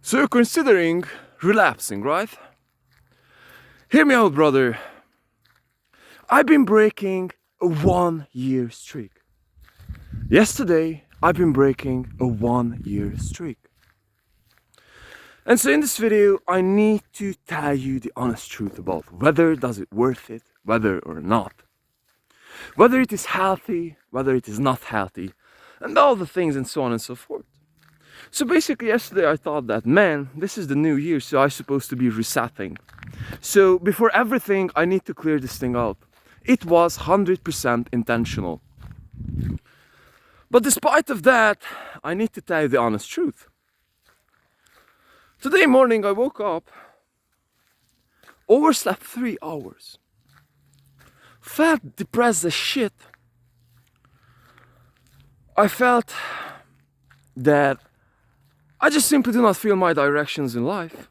So you're considering relapsing, right? Hear me out, brother. I've been breaking a 1-year streak. Yesterday, I've been breaking a 1-year streak. And so in this video, I need to tell you the honest truth about whether does it worth it, whether or not. Whether it is healthy, whether it is not healthy, and all the things and so on and so forth. So basically yesterday I thought that, man, this is the new year, so I'm supposed to be resetting. So before everything, I need to clear this thing out. It was 100% intentional. But despite of that, I need to tell you the honest truth. Today morning I woke up, overslept 3 hours, felt depressed as shit. I felt that I just simply do not feel my directions in life.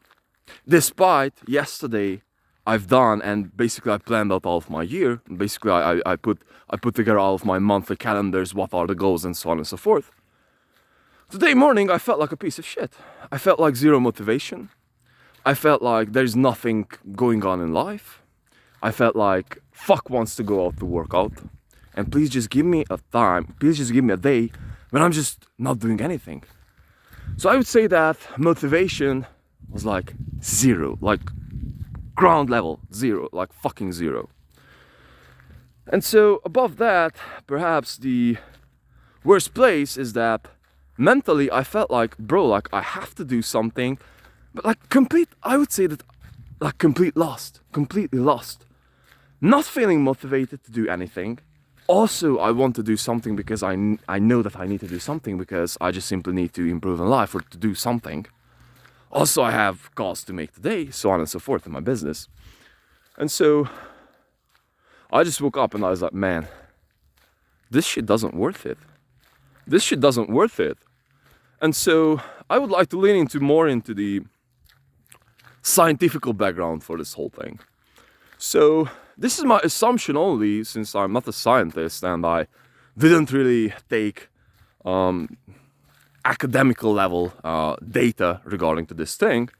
Despite yesterday I've done, and basically I planned out all of my year. Basically I put together all of my monthly calendars, what are the goals and so on and so forth. Today morning I felt like a piece of shit. I felt like zero motivation. I felt like there's nothing going on in life. I felt like fuck wants to go out to work out. And please just give me a time, please just give me a day when I'm just not doing anything. So I would say that motivation was like zero, like ground level, zero, like fucking zero. And so above that, perhaps the worst place is that mentally I felt like, bro, like I have to do something, but like I would say that like completely lost. Not feeling motivated to do anything. Also, I want to do something because I know that I need to do something because I just simply need to improve in life or to do something. Also, I have calls to make today, so on and so forth in my business. And so, I just woke up and I was like, man, this shit doesn't worth it. This shit doesn't worth it. And so, I would like to lean more into the scientific background for this whole thing. So, this is my assumption only, since I'm not a scientist and I didn't really take academical level data regarding to this thing.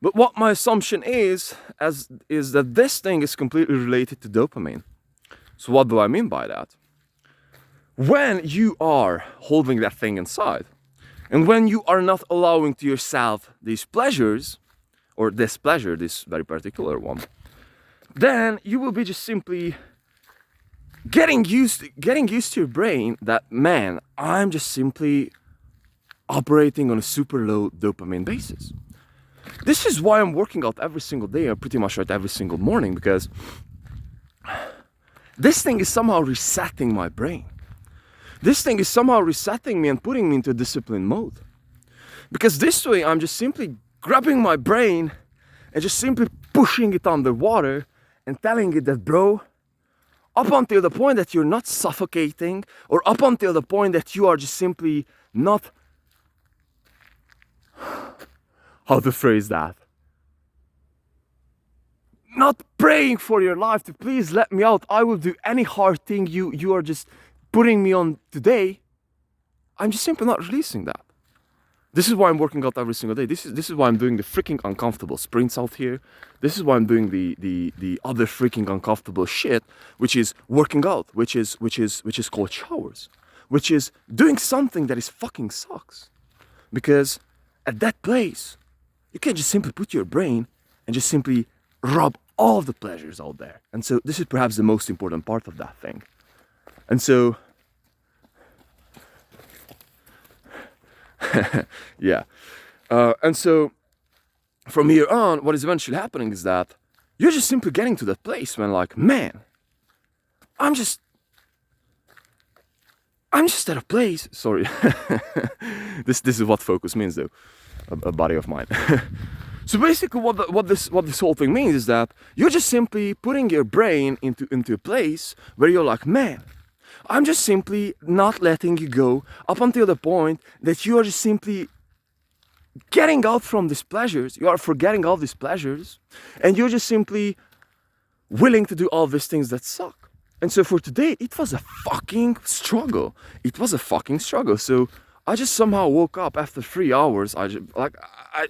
But what my assumption is that this thing is completely related to dopamine. So what do I mean by that? When you are holding that thing inside, and when you are not allowing to yourself these pleasures, or this pleasure, this very particular one, then you will be just simply getting used to your brain that, man, I'm just simply operating on a super low dopamine basis. This is why I'm working out every single day, or pretty much every single morning, because this thing is somehow resetting my brain. This thing is somehow resetting me and putting me into a discipline mode. Because this way I'm just simply grabbing my brain and just simply pushing it underwater and telling it that, bro, up until the point that you're not suffocating, or up until the point that you are just simply not, how to phrase that, not praying for your life to please let me out, I will do any hard thing you are just putting me on today, I'm just simply not releasing that. This is why I'm working out every single day. This is why I'm doing the freaking uncomfortable sprints out here. This is why I'm doing the other freaking uncomfortable shit, which is working out, which is called showers, which is doing something that is fucking sucks. Because at that place, you can just simply put your brain and just simply rub all of the pleasures out there. And so this is perhaps the most important part of that thing. And so yeah. And so from here on, what is eventually happening is that you're just simply getting to that place when, like, man, I'm just at a place. Sorry. This is what focus means, though. A body of mine. So basically what this whole thing means is that you're just simply putting your brain into a place where you're like, man, I'm just simply not letting you go up until the point that you are just simply getting out from these pleasures. You are forgetting all these pleasures, and you're just simply willing to do all these things that suck. And so for today, it was a fucking struggle. So I just somehow woke up after 3 hours. I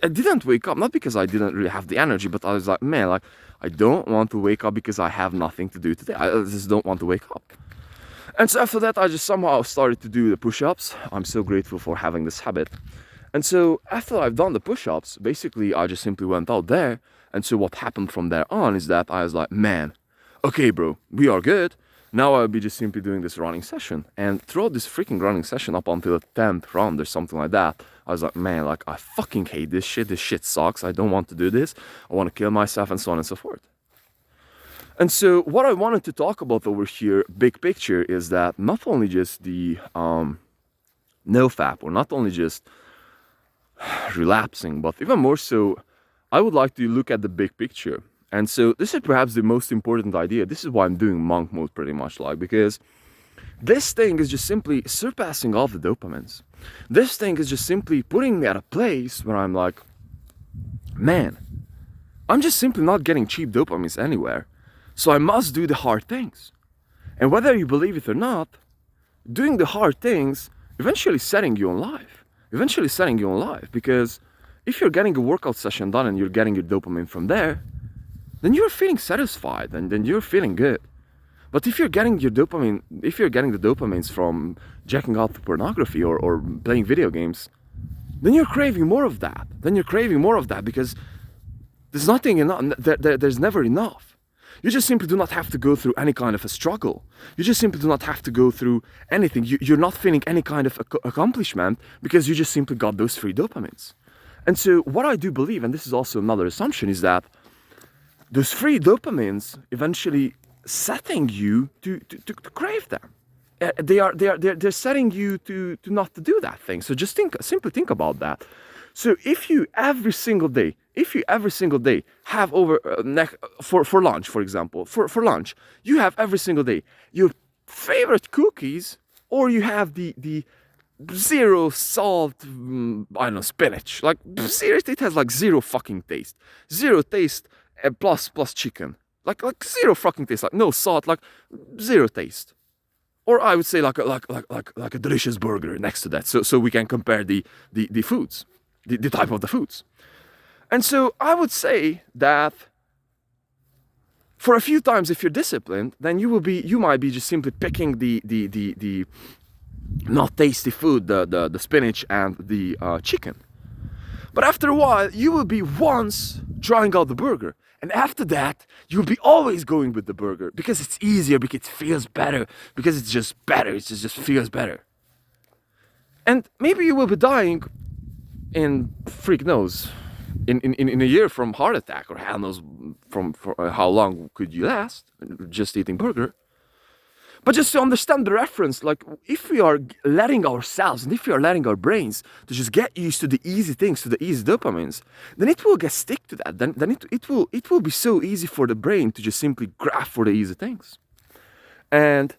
didn't wake up, not because I didn't really have the energy, but I was like, man, like, I don't want to wake up because I have nothing to do today. I just don't want to wake up. And so after that, I just somehow started to do the push-ups. I'm so grateful for having this habit. And so after I've done the push-ups, basically I just simply went out there. And so what happened from there on is that I was like, man, okay, bro, we are good. Now I'll be just simply doing this running session. And throughout this freaking running session up until the 10th round or something like that, I was like, man, like, I fucking hate this shit. This shit sucks. I don't want to do this. I want to kill myself, and so on and so forth. And so what I wanted to talk about over here, big picture, is that not only just the NoFap, or not only just relapsing, but even more so, I would like to look at the big picture. And so this is perhaps the most important idea. This is why I'm doing monk mode pretty much, like, because this thing is just simply surpassing all the dopamines. This thing is just simply putting me at a place where I'm like, man, I'm just simply not getting cheap dopamines anywhere. So I must do the hard things. And whether you believe it or not, doing the hard things eventually setting you on life. Eventually setting you on life. Because if you're getting a workout session done and you're getting your dopamine from there, then you're feeling satisfied and then you're feeling good. But if you're getting your dopamine, if you're getting the dopamines from jacking out to pornography or playing video games, then you're craving more of that. Then you're craving more of that because there's nothing enough. There's never enough. You just simply do not have to go through any kind of a struggle. You just simply do not have to go through anything. You're not feeling any kind of accomplishment because you just simply got those free dopamines. And so what I do believe, and this is also another assumption, is that those free dopamines eventually setting you to crave them. They're setting you to not to do that thing. So just simply think about that. So if you every single day have over for lunch, for example, for lunch, you have every single day your favorite cookies, or you have the zero salt, I don't know, spinach. Like, seriously, it has like zero fucking taste. Zero taste plus chicken. Like zero fucking taste. Like, no salt, like zero taste. Or I would say like a delicious burger next to that. So we can compare the foods, the type of the foods. And so I would say that for a few times, if you're disciplined, then you might be just simply picking the not tasty food, the spinach and the chicken. But after a while, you will be once trying out the burger. And after that, you'll be always going with the burger because it's easier, because it feels better, because it's just better, it just feels better. And maybe you will be dying in freak knows, in a year from heart attack, or hell knows from how long could you last just eating burger. But just to understand the reference, like, if we are letting ourselves and if we are letting our brains to just get used to the easy things, to the easy dopamines, then it will get stick to that. Then it will be so easy for the brain to just simply grab for the easy things. And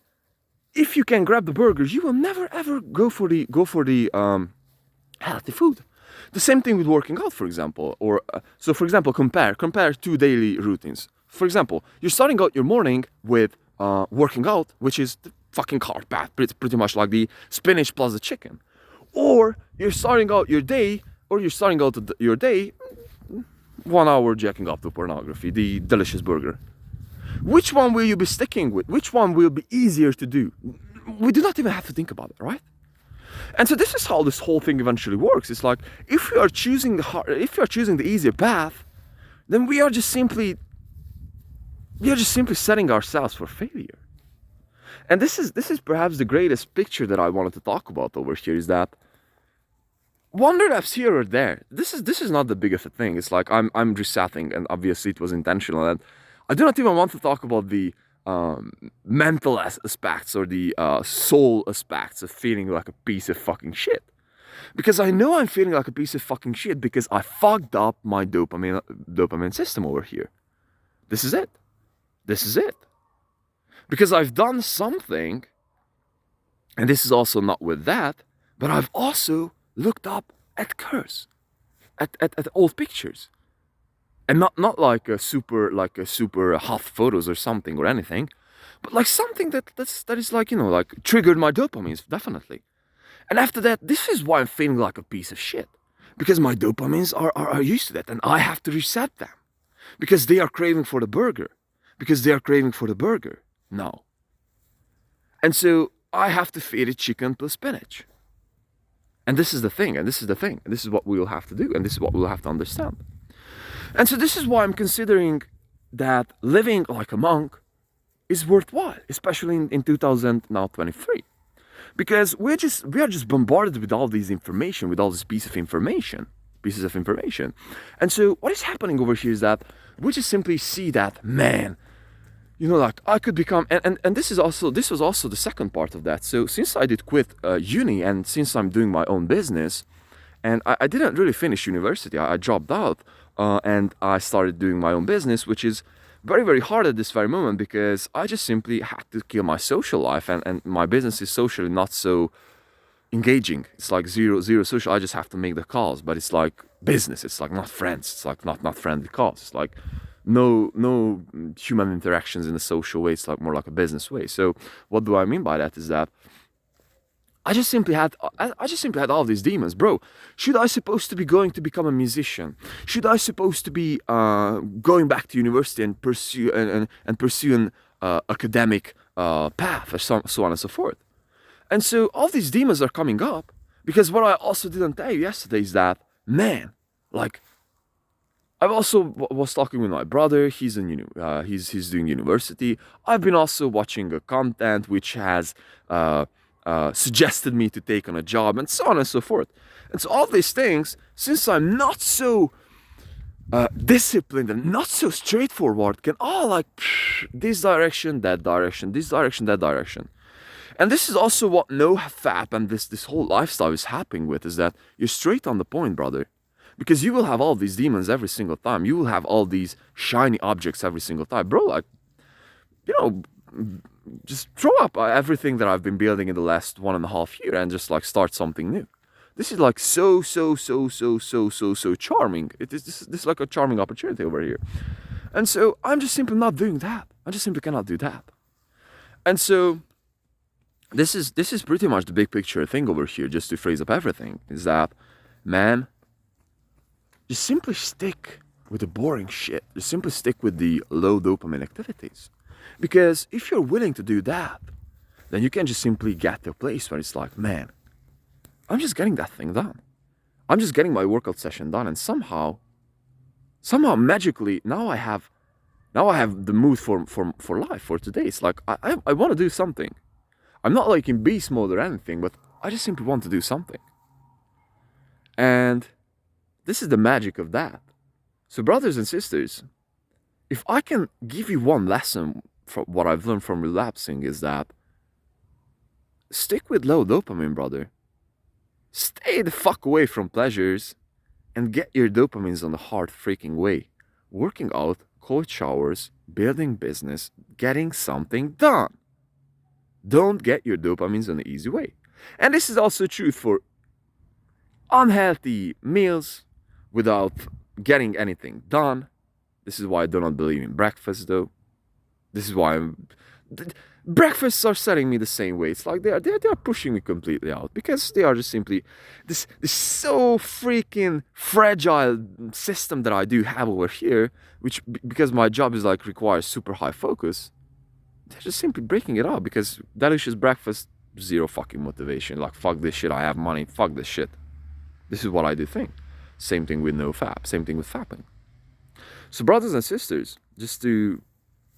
if you can grab the burgers, you will never ever go for the healthy food. The same thing with working out, for example. Or so, for example, compare 2 daily routines. For example, you're starting out your morning with working out, which is the fucking carb path, pretty much like the spinach plus the chicken. Or you're starting out your day, 1 hour jacking up to pornography, the delicious burger. Which one will you be sticking with? Which one will be easier to do? We do not even have to think about it, right? And so this is how this whole thing eventually works. It's like, if you are choosing the easier path, then we are just simply setting ourselves for failure. And this is perhaps the greatest picture that I wanted to talk about over here, is that one relapse here or there. This is not the biggest thing. It's like I'm resetting, and obviously it was intentional. And I do not even want to talk about the mental aspects or the soul aspects of feeling like a piece of fucking shit. Because I know I'm feeling like a piece of fucking shit because I fucked up my dopamine system over here. This is it. Because I've done something, and this is also not with that, but I've also looked up at curse, at old pictures. And not like a super hot photos or something or anything, but like something that is like, like triggered my dopamines, definitely. And after that, this is why I'm feeling like a piece of shit. Because my dopamines are used to that, and I have to reset them. Because they are craving for the burger. Because they are craving for the burger. No. And so I have to feed it chicken plus spinach. And this is the thing, and this is the thing, and this is what we will have to do, and this is what we'll have to understand. And so this is why I'm considering that living like a monk is worthwhile, especially in 2023. Because we are just bombarded with all these information, with all this pieces of information. And so what is happening over here is that we just simply see that, man, like I could become, and this was also the second part of that. So since I did quit uni, and since I'm doing my own business, and I didn't really finish university, I dropped out, and I started doing my own business, which is very, very hard at this very moment, because I just simply had to kill my social life, and my business is socially not so engaging. It's like zero social. I just have to make the calls, but it's like business. It's like not friends. It's like not friendly calls. It's like no human interactions in a social way. It's like more like a business way. So what do I mean by that is that I just simply had all these demons, bro. Should I supposed to be going to become a musician? Should I supposed to be going back to university and pursuing academic path, or so on and so forth? And so all these demons are coming up, because what I also didn't tell you yesterday is that, man, like, I also was talking with my brother. He's he's doing university. I've been also watching a content which has suggested me to take on a job, and so on and so forth. And so all these things, since I'm not so disciplined and not so straightforward, can all like this direction, that direction, this direction, that direction. And this is also what NoFap and this whole lifestyle is happening with, is that you're straight on the point, brother. Because you will have all these demons every single time. You will have all these shiny objects every single time. Bro, like, just throw up everything that I've been building in the last 1.5 years and just like start something new. This is like so charming. This is like a charming opportunity over here. And so I'm just simply not doing that. I just simply cannot do that. And so this is pretty much the big picture thing over here, just to phrase up everything, is that, man, just simply stick with the boring shit. Just simply stick with the low dopamine activities. Because if you're willing to do that, then you can just simply get to a place where it's like, man, I'm just getting that thing done. I'm just getting my workout session done, and somehow magically now I have the mood for life for today. It's like I want to do something. I'm not like in beast mode or anything, but I just simply want to do something. And this is the magic of that. So brothers and sisters, if I can give you one lesson from what I've learned from relapsing, is that stick with low dopamine, brother. Stay the fuck away from pleasures and get your dopamines on the hard freaking way. Working out, cold showers, building business, getting something done. Don't get your dopamines on the easy way. And this is also true for unhealthy meals without getting anything done. This is why I do not believe in breakfast, though. This is why breakfasts are setting me the same way. It's like they are pushing me completely out, because they are just simply this so freaking fragile system that I do have over here, which, because my job is like requires super high focus, they're just simply breaking it up. Because delicious breakfast, zero fucking motivation. Like, fuck this shit, I have money, fuck this shit. This is what I do think. Same thing with NoFap, same thing with fapping. So brothers and sisters, just to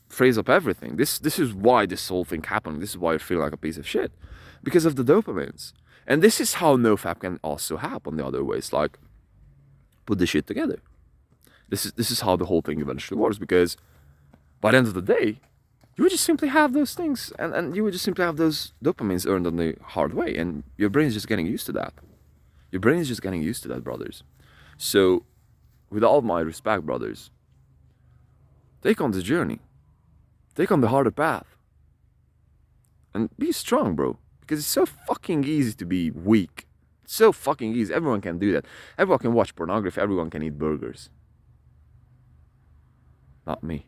phrase up everything, this is why this whole thing happened. This is why I feel like a piece of shit, because of the dopamines. And this is how NoFap can also happen the other ways, like put the shit together. This is how the whole thing eventually works, because by the end of the day, you would just simply have those things, and you would just simply have those dopamines earned on the hard way, and your brain is just getting used to that. Your brain is just getting used to that, brothers. So, with all my respect, brothers, take on the journey. Take on the harder path. And be strong, bro. Because it's so fucking easy to be weak. It's so fucking easy. Everyone can do that. Everyone can watch pornography. Everyone can eat burgers. Not me.